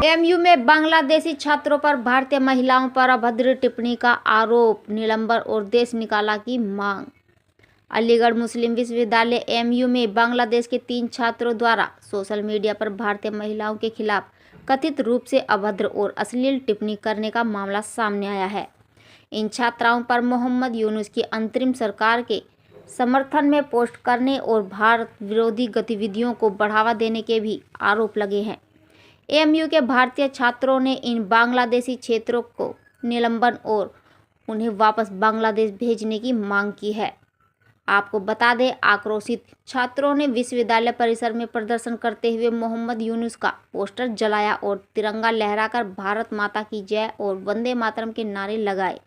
AMU में बांग्लादेशी छात्रों पर भारतीय महिलाओं पर अभद्र टिप्पणी का आरोप, निलंबन और देश निकाला की मांग। अलीगढ़ मुस्लिम विश्वविद्यालय एएमयू में बांग्लादेश के 3 छात्रों द्वारा सोशल मीडिया पर भारतीय महिलाओं के खिलाफ कथित रूप से अभद्र और अश्लील टिप्पणी करने का मामला सामने आया है। इन छात्राओं पर मोहम्मद यूनुस की अंतरिम सरकार के समर्थन में पोस्ट करने और भारत विरोधी गतिविधियों को बढ़ावा देने के भी आरोप लगे हैं। एएमयू के भारतीय छात्रों ने इन बांग्लादेशी छात्रों को निलंबन और उन्हें वापस बांग्लादेश भेजने की मांग की है। आपको बता दें, आक्रोशित छात्रों ने विश्वविद्यालय परिसर में प्रदर्शन करते हुए मोहम्मद यूनुस का पोस्टर जलाया और तिरंगा लहराकर भारत माता की जय और वंदे मातरम के नारे लगाए।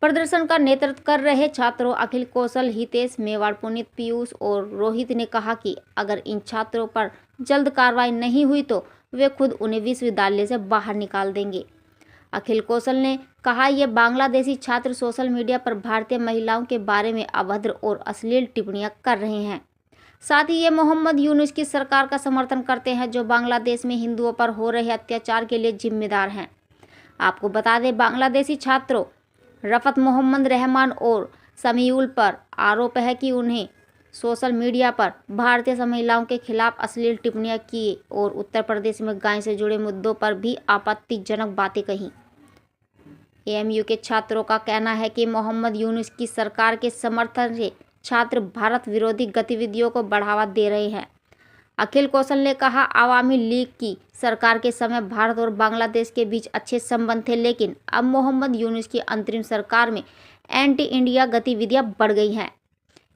प्रदर्शन का नेतृत्व कर रहे छात्रों अखिल कौशल, हितेश मेवाड़, पुनीत, पीयूष और रोहित ने कहा कि अगर इन छात्रों पर जल्द कार्रवाई नहीं हुई तो वे खुद उन्हें विश्वविद्यालय से बाहर निकाल देंगे। अखिल कौशल ने कहा, ये बांग्लादेशी छात्र सोशल मीडिया पर भारतीय महिलाओं के बारे में अभद्र और अश्लील टिप्पणियां कर रहे हैं। साथ ही ये मोहम्मद यूनुस की सरकार का समर्थन करते हैं जो बांग्लादेश में हिंदुओं पर हो रहे अत्याचार के लिए जिम्मेदार हैं। आपको बता दें, बांग्लादेशी छात्रों रफत मोहम्मद रहमान और समीउल पर आरोप है कि उन्हें सोशल मीडिया पर भारतीय महिलाओं के खिलाफ अश्लील टिप्पणियां की और उत्तर प्रदेश में गाय से जुड़े मुद्दों पर भी आपत्तिजनक बातें कही। एएमयू के छात्रों का कहना है कि मोहम्मद यूनुस की सरकार के समर्थन से छात्र भारत विरोधी गतिविधियों को बढ़ावा दे रहे हैं। अखिल कौशल ने कहा, आवामी लीग की सरकार के समय भारत और बांग्लादेश के बीच अच्छे संबंध थे, लेकिन अब मोहम्मद यूनुस की अंतरिम सरकार में एंटी इंडिया गतिविधियां बढ़ गई हैं।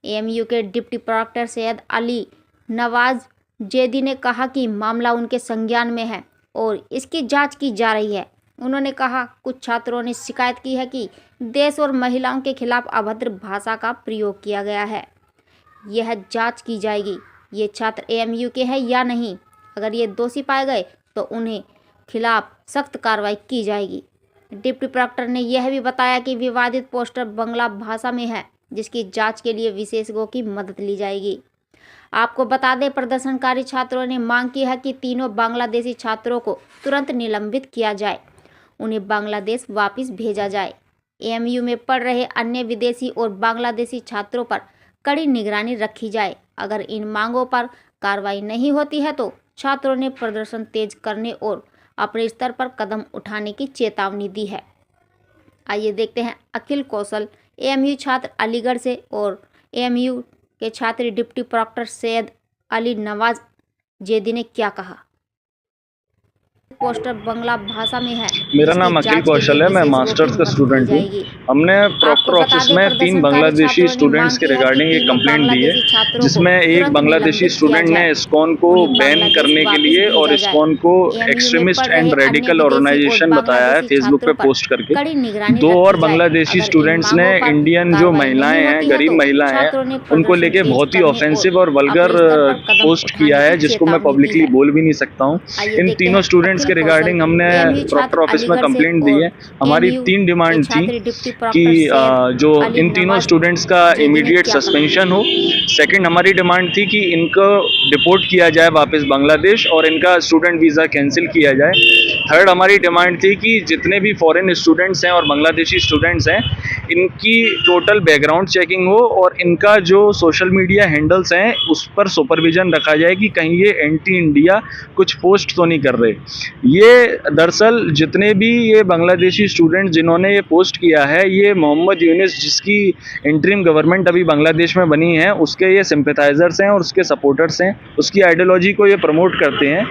एएमयू के डिप्टी प्रोक्टर सैयद अली नवाज जैदी ने कहा कि मामला उनके संज्ञान में है और इसकी जांच की जा रही है। उन्होंने कहा, कुछ छात्रों ने शिकायत की है कि देश और महिलाओं के खिलाफ अभद्र भाषा का प्रयोग किया गया है। यह जांच की जाएगी ये छात्र एएमयू के हैं या नहीं। अगर ये दोषी पाए गए तो उन्हें खिलाफ सख्त कार्रवाई की जाएगी। डिप्टी प्रोक्टर ने यह भी बताया कि विवादित पोस्टर बांग्ला भाषा में है, जिसकी जांच के लिए विशेषज्ञों की मदद ली जाएगी। आपको बता दें, प्रदर्शनकारी छात्रों ने मांग की है कि तीनों बांग्लादेशी छात्रों को तुरंत निलंबित किया जाए, उन्हें बांग्लादेश वापस भेजा जाए। एएमयू में पढ़ रहे अन्य विदेशी और बांग्लादेशी छात्रों पर कड़ी निगरानी रखी जाए। अगर इन मांगों पर कार्रवाई नहीं होती है तो छात्रों ने प्रदर्शन तेज करने और अपने स्तर पर कदम उठाने की चेतावनी दी है। आइए देखते हैं अखिल कौशल एएमयू छात्र अलीगढ़ से और एएमयू के छात्र डिप्टी प्रोक्टर सैयद अली नवाज जैदी ने क्या कहा। पोस्टर बांग्ला भाषा में है। मेरा नाम अखिल कौशल है, मैं मास्टर्स का स्टूडेंट हूँ। हमने प्रॉक्टर ऑफिस में 3 बांग्लादेशी स्टूडेंट्स के रिगार्डिंग एक कंप्लेंट दी है, जिसमें एक बांग्लादेशी स्टूडेंट ने इस्कॉन को बैन करने के लिए और इस्कॉन को एक्सट्रीमिस्ट एंड रेडिकल ऑर्गेनाइजेशन बताया है फेसबुक पे पोस्ट करके। 2 और बांग्लादेशी स्टूडेंट्स ने इंडियन जो महिलाएं हैं, गरीब महिलाएं हैं, उनको लेके बहुत ही ऑफेंसिव और वल्गर पोस्ट किया है, जिसको मैं पब्लिकली बोल भी नहीं सकता हूँ। इन तीनों स्टूडेंट्स के रिगार्डिंग हमने प्रॉक्टर ऑफिस में कंप्लेंट दी है। हमारी 3 डिमांड थी कि जो इन तीनों स्टूडेंट्स का इमीडिएट सस्पेंशन हो। सेकंड, हमारी डिमांड थी कि इनको डिपोर्ट किया जाए वापस बांग्लादेश और इनका स्टूडेंट वीज़ा कैंसिल किया जाए। थर्ड, हमारी डिमांड थी कि जितने भी फॉरेन स्टूडेंट्स हैं और बांग्लादेशी स्टूडेंट्स हैं, इनकी टोटल बैकग्राउंड चेकिंग हो और इनका जो सोशल मीडिया हैंडल्स हैं उस पर सुपरविजन रखा जाए कि कहीं ये एंटी इंडिया कुछ पोस्ट तो नहीं कर रहे। ये दरअसल जितने भी ये बांग्लादेशी स्टूडेंट जिन्होंने ये पोस्ट किया है, ये मोहम्मद यूनुस जिसकी इंटरिम गवर्नमेंट अभी बांग्लादेश में बनी है, उसके ये सिंपैथाइजर्स हैं और उसके सपोर्टर्स हैं, उसकी आइडियोलॉजी को ये प्रमोट करते हैं।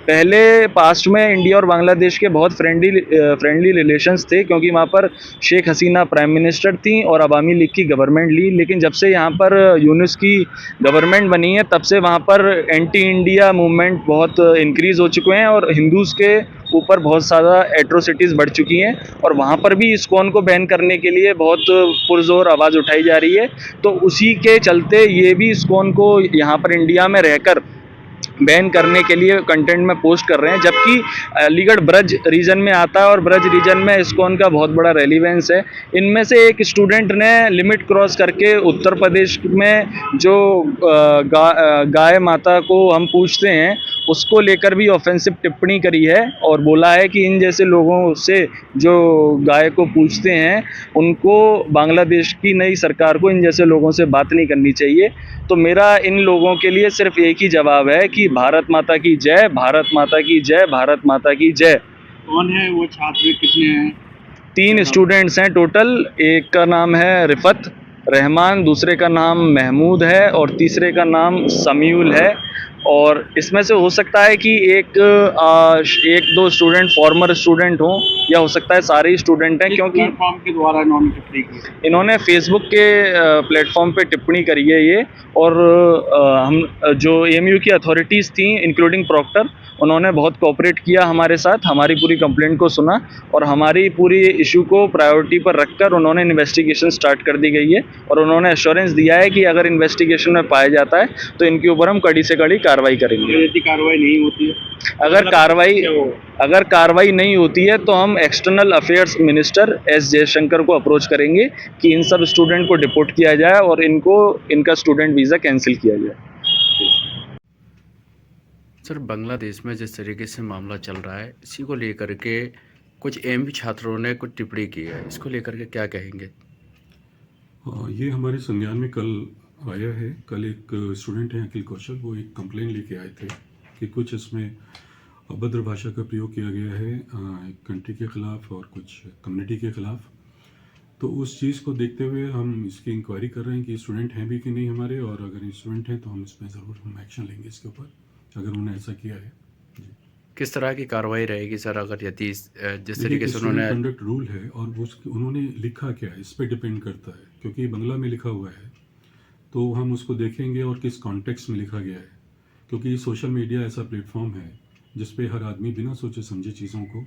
पहले पास्ट में इंडिया और बांग्लादेश के बहुत फ्रेंडली रिलेशंस थे, क्योंकि वहाँ पर शेख हसीना प्राइम मिनिस्टर थी और अवामी लीग की गवर्नमेंट ली। लेकिन जब से यहाँ पर यूनुस की गवर्नमेंट बनी है, तब से वहाँ पर एंटी इंडिया मूवमेंट बहुत इंक्रीज़ हो चुके हैं और हिंदूज़ के ऊपर बहुत ज़्यादा एट्रोसिटीज़ बढ़ चुकी हैं और वहाँ पर भी इस्कॉन को बैन करने के लिए बहुत पुरजोर आवाज़ उठाई जा रही है। तो उसी के चलते ये भी इस्कॉन को यहाँ पर इंडिया में रहकर बैन करने के लिए कंटेंट में पोस्ट कर रहे हैं, जबकि अलीगढ़ ब्रज रीजन में आता है और ब्रज रीजन में इस्कॉन का बहुत बड़ा रेलिवेंस है। इनमें से एक स्टूडेंट ने लिमिट क्रॉस करके उत्तर प्रदेश में जो गाय माता को हम पूजते हैं उसको लेकर भी ऑफेंसिव टिप्पणी करी है और बोला है कि इन जैसे लोगों से जो गाय को पूजते हैं उनको बांग्लादेश की नई सरकार को इन जैसे लोगों से बात नहीं करनी चाहिए। तो मेरा इन लोगों के लिए सिर्फ एक ही जवाब है कि भारत माता की जय, भारत माता की जय, भारत माता की जय। कौन है वो छात्र, कितने हैं? 3 स्टूडेंट्स हैं टोटल। एक का नाम है रिफत रहमान, दूसरे का नाम महमूद है और तीसरे का नाम समीउल है। और इसमें से हो सकता है कि एक दो स्टूडेंट फॉर्मर स्टूडेंट हों या हो सकता है सारे ही स्टूडेंट हैं, क्योंकि प्लेटफॉर्म के द्वारा इन्होंने टिप्पणी की। इन्होंने फेसबुक के प्लेटफॉर्म पे टिप्पणी करी है ये। और हम जो एएमयू की अथॉरिटीज़ थी इंक्लूडिंग प्रॉक्टर, उन्होंने बहुत कोऑपरेट किया हमारे साथ, हमारी पूरी कंप्लेंट को सुना और हमारी पूरी इशू को प्रायोरिटी पर रखकर उन्होंने इन्वेस्टिगेशन स्टार्ट कर दी गई है। और उन्होंने एश्योरेंस दिया है कि अगर इन्वेस्टिगेशन में पाया जाता है तो इनके ऊपर हम कड़ी से कड़ी कार्रवाई करेंगे। यदि कार्रवाई नहीं होती है, अगर कार्रवाई नहीं होती है तो हम external affairs minister S Jaishankar को अप्रोच करेंगे कि इन सब स्टूडेंट को डिपोर्ट किया जाए और इनका स्टूडेंट वीज़ा कैंसिल किया जाए। सर, बांग्लादेश में जिस तरीके से मामला चल रहा है, इसी को लेकर के कुछ एमपी छात्रों ने कुछ टिप्पणी की है, इसको लेकर के क्या कहेंगे? ये हमारे संज्ञान में कल आया है। कल एक स्टूडेंट हैं अखिल कौशल, वो एक कंप्लेन लेके आए थे कि कुछ इसमें अभद्र भाषा का प्रयोग किया गया है एक कंट्री के ख़िलाफ़ और कुछ कम्युनिटी के ख़िलाफ़। तो उस चीज़ को देखते हुए हम इसकी इंक्वायरी कर रहे हैं कि स्टूडेंट हैं भी कि नहीं हमारे, और अगर स्टूडेंट हैं तो हम इसमें ज़रूर हम एक्शन लेंगे इसके ऊपर, अगर उन्होंने ऐसा किया है। जी। किस तरह की कार्रवाई रहेगी सर, अगर यदि जिस तरीके से उन्होंने कंडक्ट रूल है और उन्होंने लिखा क्या है इस पर डिपेंड करता है, क्योंकि बांग्ला में लिखा हुआ है तो हम उसको देखेंगे और किस कॉन्टेक्स्ट में लिखा गया है, क्योंकि सोशल मीडिया ऐसा प्लेटफॉर्म है जिस पे हर आदमी बिना सोचे समझे चीज़ों को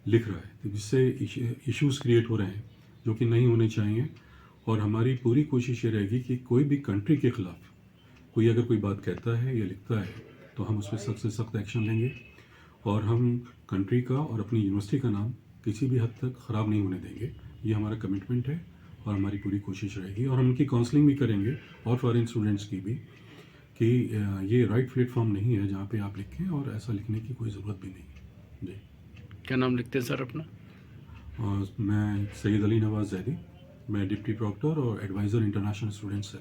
लिख रहा है, तो जिससे इश्यूज़ क्रिएट हो रहे हैं जो कि नहीं होने चाहिए। और हमारी पूरी कोशिश ये रहेगी कि कोई भी कंट्री के ख़िलाफ़ कोई अगर कोई बात कहता है या लिखता है तो हम उस पर सख्त से सख्त एक्शन लेंगे और हम कंट्री का और अपनी यूनिवर्सिटी का नाम किसी भी हद तक ख़राब नहीं होने देंगे। ये हमारा कमिटमेंट है और हमारी पूरी कोशिश रहेगी। और हम उनकी काउंसलिंग भी करेंगे और फॉरेन स्टूडेंट्स की भी कि ये राइट प्लेटफॉर्म नहीं है जहाँ पे आप लिखें, और ऐसा लिखने की कोई ज़रूरत भी नहीं। जी। क्या नाम लिखते हैं सर अपना? मैं सैयद अली नवाज़ जैदी, मैं डिप्टी प्रॉक्टर और एडवाइज़र इंटरनेशनल स्टूडेंट्स है।